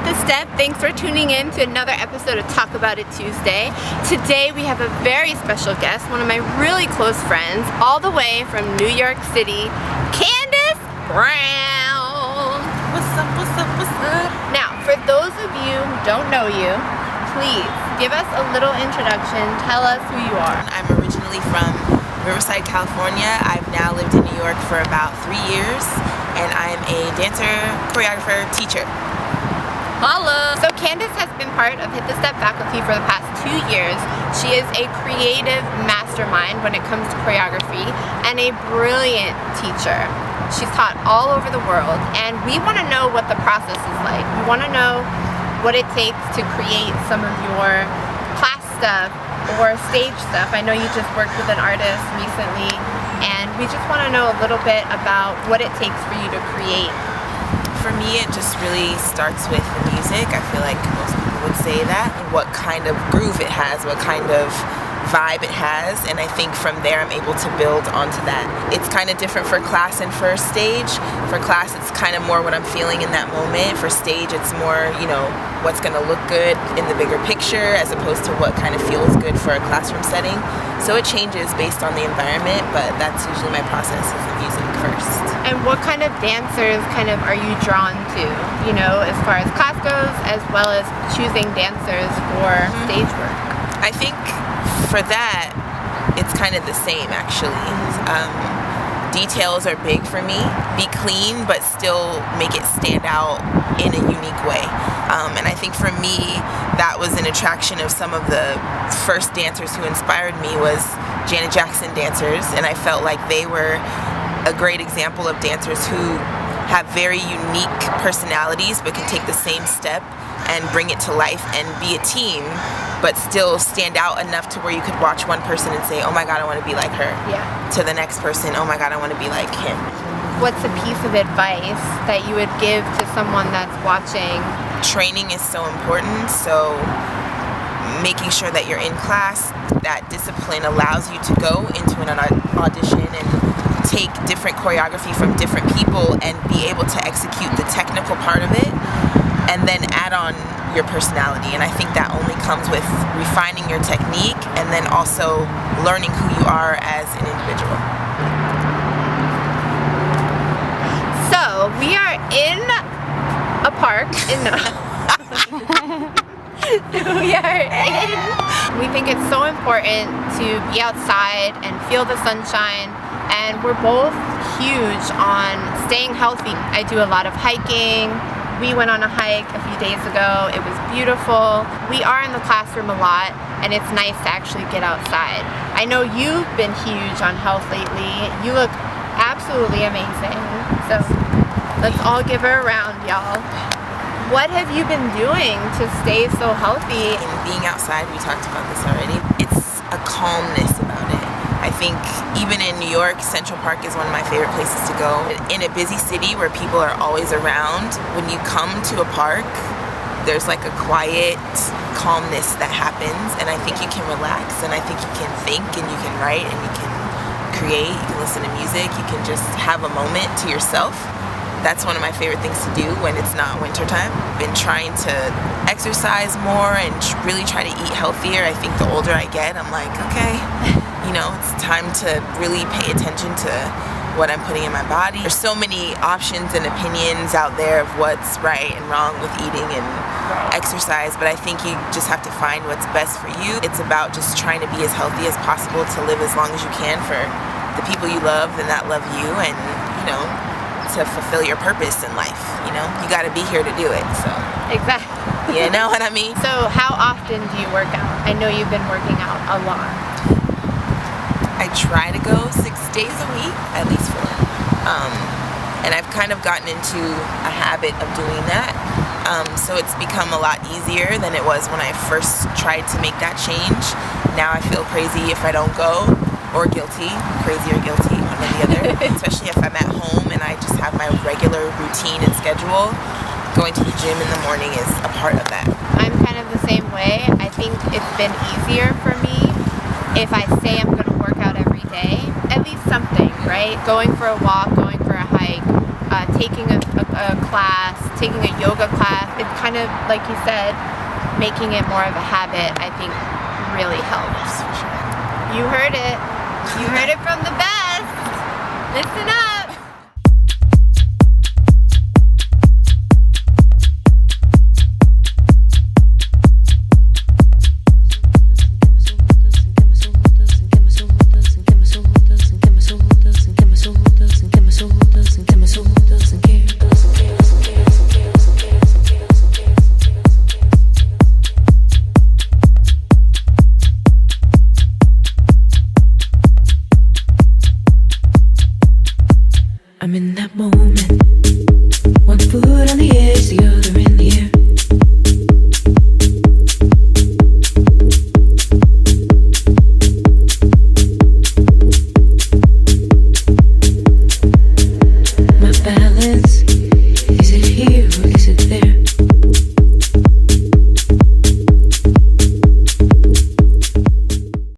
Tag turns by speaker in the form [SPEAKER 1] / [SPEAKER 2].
[SPEAKER 1] the Step. Thanks for tuning in to another episode of Talk About It Tuesday. Today we have a very special guest, one of my really close friends, all the way from New York City, Candace Brown.
[SPEAKER 2] What's up, what's up, what's up?
[SPEAKER 1] Now, for those of you who don't know you, please give us a little introduction. Tell us who you are.
[SPEAKER 2] I'm originally from Riverside, California. I've now lived in New York for about 3 years, and I am a dancer, choreographer, teacher.
[SPEAKER 1] Holla! So Candace has been part of Hit the Step faculty for the past 2 years. She is a creative mastermind when it comes to choreography and a brilliant teacher. She's taught all over the world, and we want to know what the process is like. We want to know what it takes to create some of your class stuff or stage stuff. I know you just worked with an artist recently, and we just want to know a little bit about what it takes for you to create.
[SPEAKER 2] For me, it just really starts with the music. I feel like most people would say that. What kind of groove it has, what kind of vibe it has, and I think from there I'm able to build onto that. It's kind of different for class and for stage. For class, it's kind of more what I'm feeling in that moment. For stage, it's more, what's going to look good in the bigger picture as opposed to what kind of feels good for a classroom setting. So it changes based on the environment, but that's usually my process is the music first.
[SPEAKER 1] And what kind of dancers are you drawn to, as far as class goes, as well as choosing dancers for stage work?
[SPEAKER 2] I think for that, it's kind of the same actually. Details are big for me. Be clean, but still make it stand out in a unique way. And I think for me, that was an attraction of some of the first dancers who inspired me was Janet Jackson dancers, and I felt like they were a great example of dancers who have very unique personalities but can take the same step and bring it to life and be a team but still stand out enough to where you could watch one person and say, oh my god, I want to be like her.
[SPEAKER 1] Yeah.
[SPEAKER 2] To the next person, oh my god, I want to be like him.
[SPEAKER 1] What's a piece of advice that you would give to someone that's watching? Training
[SPEAKER 2] is so important, so making sure that you're in class, that discipline allows you to go into an audition and take different choreography from different people and be able to execute the technical part of it and then add on your personality. And I think that only comes with refining your technique and then also learning who you are as an individual.
[SPEAKER 1] So we are in a park we think it's so important to be outside and feel the sunshine, and we're both huge on staying healthy. I do a lot of hiking. We went on a hike a few days ago. It was beautiful. We are in the classroom a lot, and it's nice to actually get outside. I know you've been huge on health lately. You look absolutely amazing. So let's all give her a round, y'all. What have you been doing to stay so healthy?
[SPEAKER 2] In being outside, we talked about this already. It's a calmness about it. I think even in New York, Central Park is one of my favorite places to go. In a busy city where people are always around, when you come to a park, there's like a quiet calmness that happens, and I think you can relax, and I think you can think, and you can write, and you can create, you can listen to music, you can just have a moment to yourself. That's one of my favorite things to do when it's not wintertime. I've been trying to exercise more and really try to eat healthier. I think the older I get, I'm like, okay, it's time to really pay attention to what I'm putting in my body. There's so many options and opinions out there of what's right and wrong with eating and exercise, but I think you just have to find what's best for you. It's about just trying to be as healthy as possible to live as long as you can for the people you love and that love you, and to fulfill your purpose in life. You got to be here to do it. So
[SPEAKER 1] exactly.
[SPEAKER 2] You know what I mean?
[SPEAKER 1] So how often do you work out? I know you've been working out a lot.
[SPEAKER 2] I try to go 6 days a week, at least 4. And I've kind of gotten into a habit of doing that. So it's become a lot easier than it was when I first tried to make that change. Now I feel crazy if I don't go, or guilty, crazy or guilty, one or the other. Especially if I'm at home and I just have my regular routine and schedule. Going to the gym in the morning is a part of that.
[SPEAKER 1] I'm kind of the same way. I think it's been easier for me if I say I'm going to work out every day. At least something, right? Going for a walk, going for a hike, taking a class, taking a yoga class. It's kind of, like you said, making it more of a habit, I think really helps.
[SPEAKER 2] For sure.
[SPEAKER 1] You heard it. You heard it from the best. Listen up.